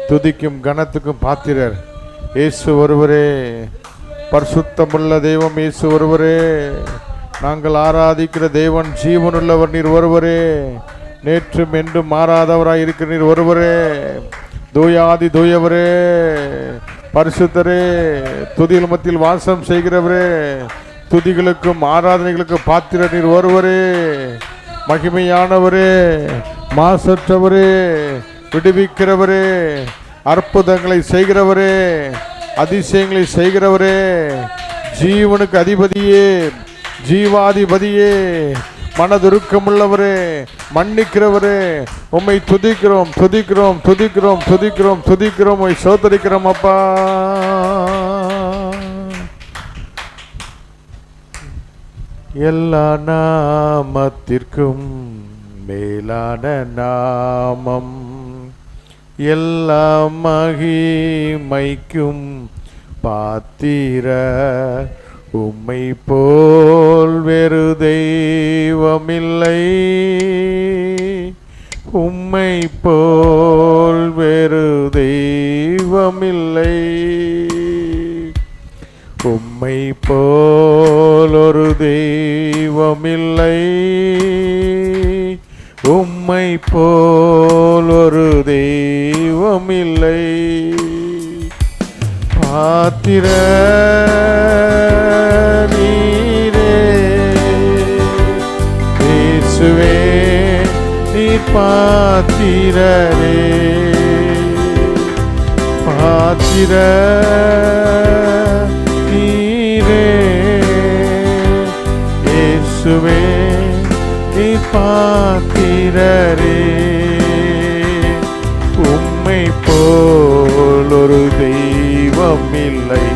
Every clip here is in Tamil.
துதிக்கும் கனத்துக்கும் பாத்திரர் இயேசு ஒருவரே. பரிசுத்தமுள்ள தெய்வம் இயேசு ஒருவரே. நாங்கள் ஆராதிக்கிற தேவன் ஜீவனுள்ளவர் நீர் ஒருவரே. நேற்றும் என்றும் மாறாதவராய் இருக்கிற நீர் ஒருவரே. தூயாதி தூயவரே, பரிசுத்தரே, துதிகள் மத்தியில் வாசம் செய்கிறவரே, துதிகளுக்கும் ஆராதனைகளுக்கும் பாத்திர நீர் ஒருவரே. மகிமையானவரே, மாசற்றவரே, விடுவிக்கிறவரே, அற்புதங்களை செய்கிறவரே, அதிசயங்களை செய்கிறவரே, ஜீவனுக்கு அதிபதியே, ஜீவாதிபதியே, மனதுருக்கமுள்ளவரே, மன்னிக்கிறவரே, உம்மை துதிக்கிறோம் துதிக்கிறோம் துதிக்கிறோம் துதிக்கிறோம் துதிக்கிறோம் உம்மை சோதரிக்கிறோம் அப்பா. எல்லா நாமத்திற்கும் மேலான நாமம், எல்லா மகிமைக்கும் பாத்திர, உம்மை போல் வேறு தெய்வமில்லை, உம்மை போல் வேறு தெய்வமில்லை, உம்மை போல் ஒரு தெய்வமில்லை, உம்மை போல் ஒரு தெய்வமில்லை. பாத்திர நீரே இயேசுவே, நீர் பாத்திரரே. பாத்திர நீரே இயேசுவே, நீர் பாத்திரரே. உம்மை போல் ஒரு தெய்வமில்லை,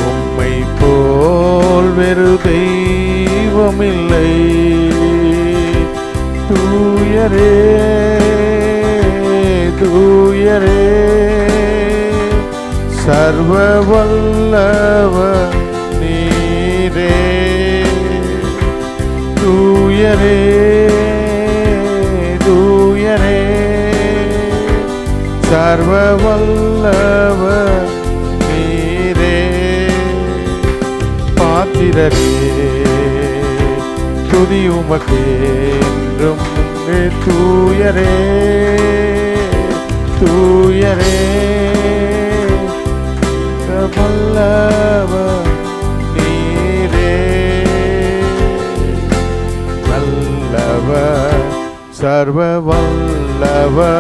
உம்மை போல் வேறு தெய்வமில்லை. தூயரே தூயரே, சர்வ வல்லவர் நீரே. தூயரே தூயரே, சர்வ வல்லவர் நீரே. பாத்திரரே, துதி உமக்கென்றும். தூயரே தூயரே, வல்லவர் நீரே. வல்லவர், சர்வ வல்லவர்.